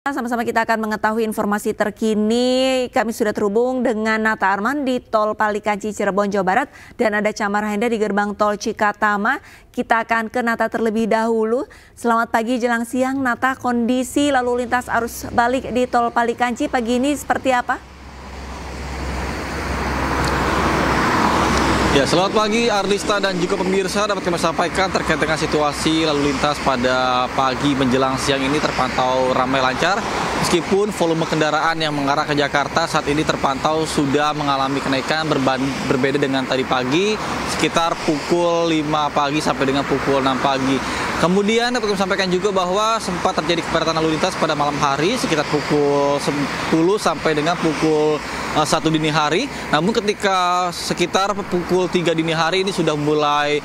Sama-sama kita akan mengetahui informasi terkini. Kami sudah terhubung dengan Nata Arman di Tol Palikanci Cirebon, Jawa Barat. Dan ada Chamar Henda di gerbang Tol Cikatama. Kita akan ke Nata terlebih dahulu. Selamat pagi jelang siang, Nata. Kondisi lalu lintas arus balik di Tol Palikanci pagi ini seperti apa? Ya, selamat pagi Arlista dan juga pemirsa. Dapat kami sampaikan terkait dengan situasi lalu lintas pada pagi menjelang siang ini terpantau ramai lancar. Meskipun volume kendaraan yang mengarah ke Jakarta saat ini terpantau sudah mengalami kenaikan berbeda dengan tadi pagi sekitar pukul 5 pagi sampai dengan pukul 6 pagi. Kemudian dapat kami sampaikan juga bahwa sempat terjadi kepadatan lalu lintas pada malam hari sekitar pukul 10 sampai dengan pukul 1 dini hari. Namun ketika sekitar pukul 3 dini hari ini sudah mulai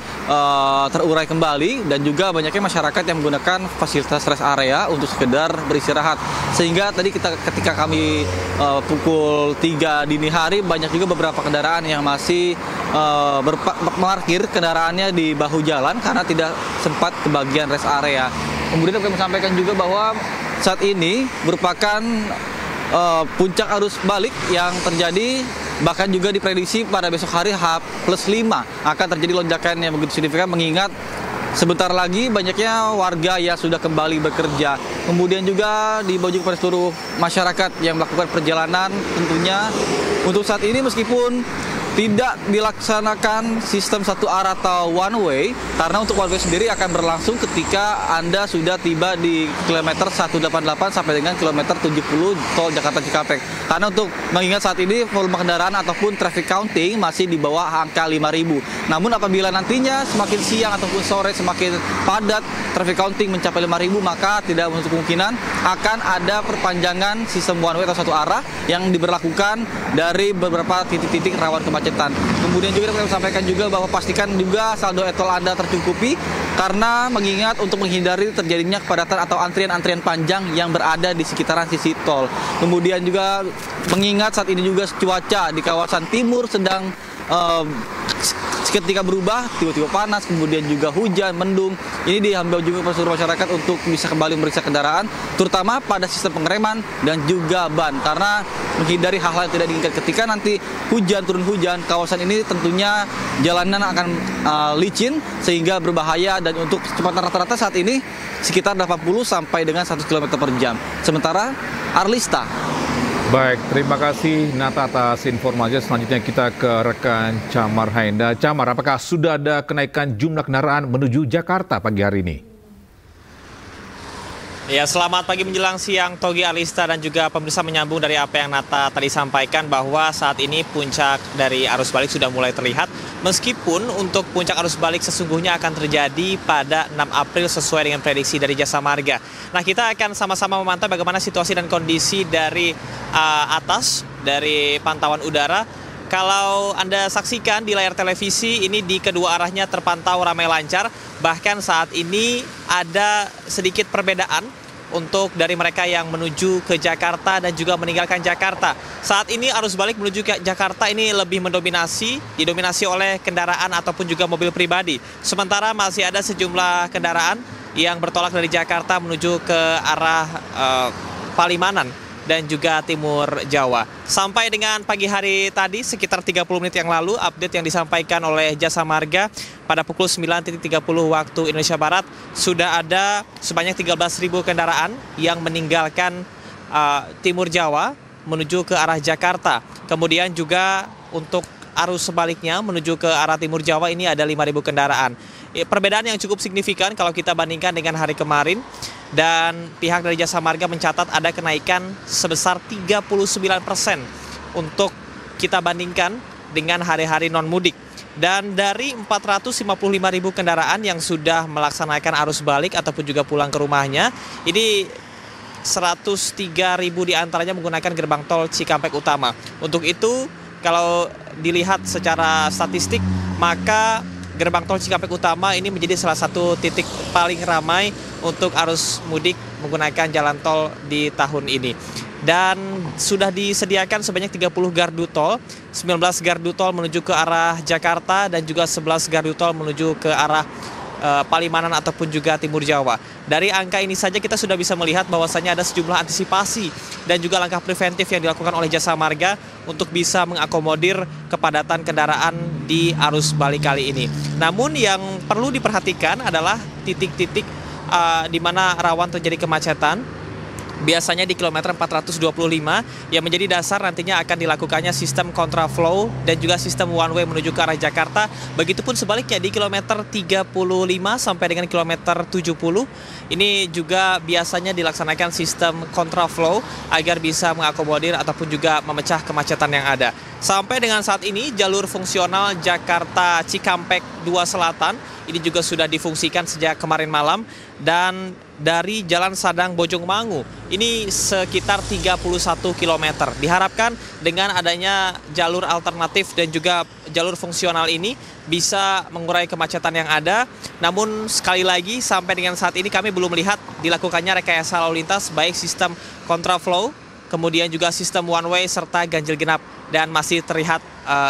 terurai kembali dan juga banyaknya masyarakat yang menggunakan fasilitas rest area untuk sekedar beristirahat. Sehingga tadi ketika kami pukul 3 dini hari banyak juga beberapa kendaraan yang masih parkir kendaraannya di bahu jalan karena tidak sempat ke bagian rest area. Kemudian kami sampaikan juga bahwa saat ini merupakan puncak arus balik yang terjadi, bahkan juga diprediksi pada besok hari H+5 akan terjadi lonjakan yang begitu signifikan mengingat sebentar lagi banyaknya warga yang sudah kembali bekerja. Kemudian juga diimbau juga pada seluruh masyarakat yang melakukan perjalanan tentunya untuk saat ini meskipun tidak dilaksanakan sistem satu arah atau one way, karena untuk one way sendiri akan berlangsung ketika Anda sudah tiba di kilometer 188 sampai dengan kilometer 70 tol Jakarta Cikampek. Karena untuk mengingat saat ini volume kendaraan ataupun traffic counting masih di bawah angka 5.000. Namun apabila nantinya semakin siang ataupun sore semakin padat traffic counting mencapai 5.000, maka tidak menutup kemungkinan akan ada perpanjangan sistem one way atau satu arah yang diberlakukan dari beberapa titik-titik rawan kemacetan. Kemudian juga kami sampaikan juga bahwa pastikan juga saldo e-tol Anda tercukupi karena mengingat untuk menghindari terjadinya kepadatan atau antrian-antrian panjang yang berada di sekitaran sisi tol. Kemudian juga mengingat saat ini juga cuaca di kawasan timur sedang ketika berubah, tiba-tiba panas, kemudian juga hujan, mendung. Ini dihimbau juga kepada seluruh masyarakat untuk bisa kembali memeriksa kendaraan, terutama pada sistem pengereman dan juga ban, karena menghindari hal-hal yang tidak diinginkan. Ketika nanti turun hujan, kawasan ini tentunya jalanan akan licin sehingga berbahaya, dan untuk kecepatan rata-rata saat ini sekitar 80 sampai dengan 100 km per jam. Sementara Arlista. Baik, terima kasih Nata atas informasi. Selanjutnya kita ke rekan Chamar Henda. Chamar, apakah sudah ada kenaikan jumlah kendaraan menuju Jakarta pagi hari ini? Ya, selamat pagi menjelang siang, Togi, Arlista, dan juga pemirsa. Menyambung dari apa yang Nata tadi sampaikan bahwa saat ini puncak dari arus balik sudah mulai terlihat. Meskipun untuk puncak arus balik sesungguhnya akan terjadi pada 6 April sesuai dengan prediksi dari Jasa Marga. Nah, kita akan sama-sama memantau bagaimana situasi dan kondisi dari atas, dari pantauan udara. Kalau Anda saksikan di layar televisi, ini di kedua arahnya terpantau ramai lancar. Bahkan saat ini ada sedikit perbedaan untuk dari mereka yang menuju ke Jakarta dan juga meninggalkan Jakarta. Saat ini arus balik menuju ke Jakarta ini lebih didominasi oleh kendaraan ataupun juga mobil pribadi. Sementara masih ada sejumlah kendaraan yang bertolak dari Jakarta menuju ke arah Palimanan dan juga Timur Jawa. Sampai dengan pagi hari tadi, sekitar 30 menit yang lalu, update yang disampaikan oleh Jasa Marga pada pukul 9.30 waktu Indonesia Barat, sudah ada sebanyak 13.000 kendaraan yang meninggalkan Timur Jawa menuju ke arah Jakarta. Kemudian juga untuk arus sebaliknya menuju ke arah Timur Jawa ini ada 5.000 kendaraan. Perbedaan yang cukup signifikan kalau kita bandingkan dengan hari kemarin. Dan pihak dari Jasa Marga mencatat ada kenaikan sebesar 39% untuk kita bandingkan dengan hari-hari non-mudik. Dan dari 455.000 kendaraan yang sudah melaksanakan arus balik ataupun juga pulang ke rumahnya, ini 103.000 diantaranya menggunakan gerbang tol Cikampek Utama. Untuk itu, kalau dilihat secara statistik, maka gerbang tol Cikampek Utama ini menjadi salah satu titik paling ramai untuk arus mudik menggunakan jalan tol di tahun ini. Dan sudah disediakan sebanyak 30 gardu tol, 19 gardu tol menuju ke arah Jakarta dan juga 11 gardu tol menuju ke arah Palimanan ataupun juga Timur Jawa. Dari angka ini saja kita sudah bisa melihat bahwasannya ada sejumlah antisipasi dan juga langkah preventif yang dilakukan oleh Jasa Marga untuk bisa mengakomodir kepadatan kendaraan di arus balik kali ini. Namun yang perlu diperhatikan adalah titik-titik di mana rawan terjadi kemacetan. Biasanya di kilometer 425 yang menjadi dasar nantinya akan dilakukannya sistem kontraflow dan juga sistem one way menuju ke arah Jakarta. Begitupun sebaliknya di kilometer 35 sampai dengan kilometer 70 ini juga biasanya dilaksanakan sistem kontraflow agar bisa mengakomodir ataupun juga memecah kemacetan yang ada. Sampai dengan saat ini jalur fungsional Jakarta Cikampek 2 Selatan ini juga sudah difungsikan sejak kemarin malam, dan dari Jalan Sadang Bojongmangu ini sekitar 31 km. Diharapkan dengan adanya jalur alternatif dan juga jalur fungsional ini bisa mengurai kemacetan yang ada. Namun sekali lagi sampai dengan saat ini kami belum melihat dilakukannya rekayasa lalu lintas baik sistem kontraflow, kemudian juga sistem one way serta ganjil genap, dan masih terlihat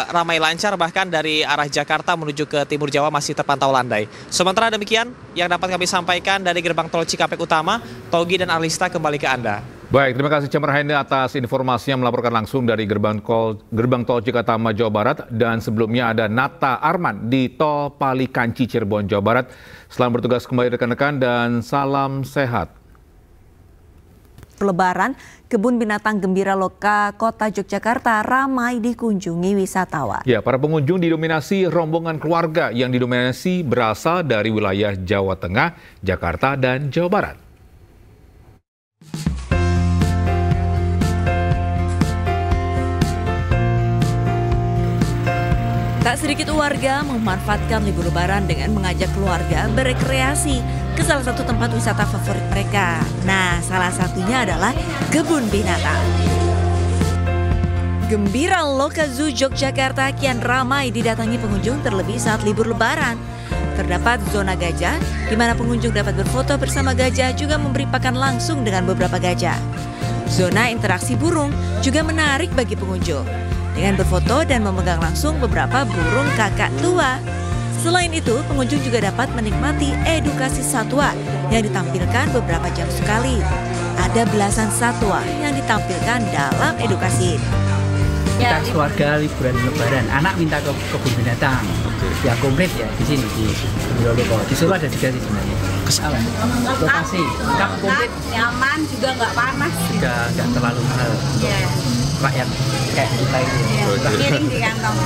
ramai lancar, bahkan dari arah Jakarta menuju ke Timur Jawa masih terpantau landai. Sementara demikian yang dapat kami sampaikan dari gerbang tol Cikampek Utama. Togi dan Arlista kembali ke Anda. Baik, terima kasih Camar Haenda atas informasinya melaporkan langsung dari gerbang tol Cikatama, Jawa Barat. Dan sebelumnya ada Nata Arman di tol Palikanci, Cirebon, Jawa Barat. Selamat bertugas kembali rekan-rekan dan salam sehat. Lebaran, Kebun Binatang Gembira Loka Kota Yogyakarta ramai dikunjungi wisatawan. Ya, para pengunjung didominasi rombongan keluarga yang didominasi berasal dari wilayah Jawa Tengah, Jakarta, dan Jawa Barat. Tak sedikit warga memanfaatkan libur Lebaran dengan mengajak keluarga berekreasi ke salah satu tempat wisata favorit mereka. Nah, salah satunya adalah Kebun Binatang. Gembira Loka Zoo Yogyakarta kian ramai didatangi pengunjung terlebih saat libur Lebaran. Terdapat zona gajah, di mana pengunjung dapat berfoto bersama gajah juga memberi pakan langsung dengan beberapa gajah. Zona interaksi burung juga menarik bagi pengunjung, dengan berfoto dan memegang langsung beberapa burung kakak tua. Selain itu, pengunjung juga dapat menikmati edukasi satwa yang ditampilkan beberapa jam sekali. Ada belasan satwa yang ditampilkan dalam edukasi. Kita keluarga liburan Lebaran, anak minta ke kebun binatang. Ya komplit ya di sini di Loka. Di Solo ada 3 sih sebenarnya. Kesalah. Lokasi lengkap komplit, nyaman juga nggak panas. Nggak terlalu mahal untuk rakyat kayak kita ini. Kirim di kantong.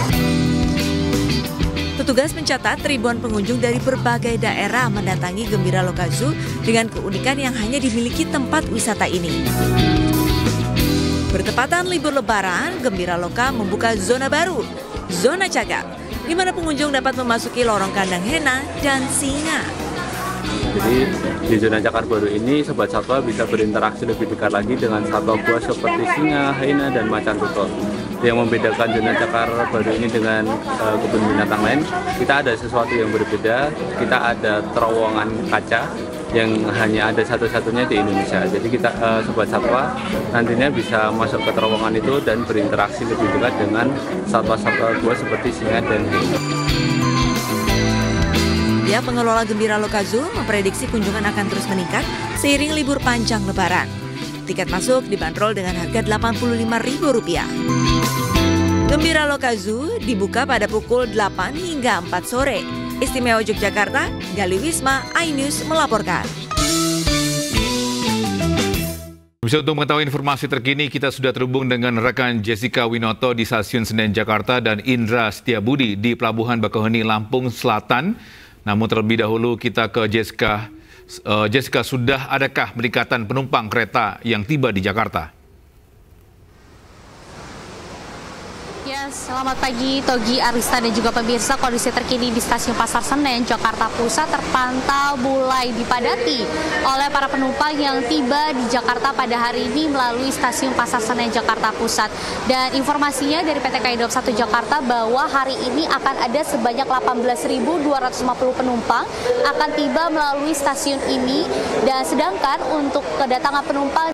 Petugas mencatat ribuan pengunjung dari berbagai daerah mendatangi Gembira Loka Zoo dengan keunikan yang hanya dimiliki tempat wisata ini. Bertepatan libur Lebaran, Gembira Loka membuka zona baru, zona cakap, di mana pengunjung dapat memasuki lorong kandang hena dan singa. Jadi di zona cakar baru ini sobat satwa bisa berinteraksi lebih dekat lagi dengan satwa buas seperti singa, hyena, dan macan tutul. Yang membedakan zona cakar baru ini dengan kebun binatang lain, kita ada sesuatu yang berbeda. Kita ada terowongan kaca yang hanya ada satu-satunya di Indonesia. Jadi kita sobat satwa nantinya bisa masuk ke terowongan itu dan berinteraksi lebih dekat dengan satwa-satwa buas seperti singa dan hyena. Pihak pengelola Gembira Loka Zoo memprediksi kunjungan akan terus meningkat seiring libur panjang Lebaran. Tiket masuk dibanderol dengan harga Rp85.000. Gembira Loka Zoo dibuka pada pukul 8 hingga 4 sore. Istimewa Yogyakarta, Gali Wisma, iNews melaporkan. Bisa untuk mengetahui informasi terkini, kita sudah terhubung dengan rekan Jessica Winoto di Stasiun Senen Jakarta dan Indra Setiabudi di Pelabuhan Bakauheni, Lampung Selatan. Namun terlebih dahulu kita ke Jessica. Jessica, sudah adakah peningkatan penumpang kereta yang tiba di Jakarta? Selamat pagi Togi, Arista, dan juga pemirsa. Kondisi terkini di Stasiun Pasar Senen, Jakarta Pusat terpantau mulai dipadati oleh para penumpang yang tiba di Jakarta pada hari ini melalui Stasiun Pasar Senen, Jakarta Pusat. Dan informasinya dari PT KAI Daob 1 Jakarta bahwa hari ini akan ada sebanyak 18.250 penumpang akan tiba melalui stasiun ini. Dan sedangkan untuk kedatangan penumpang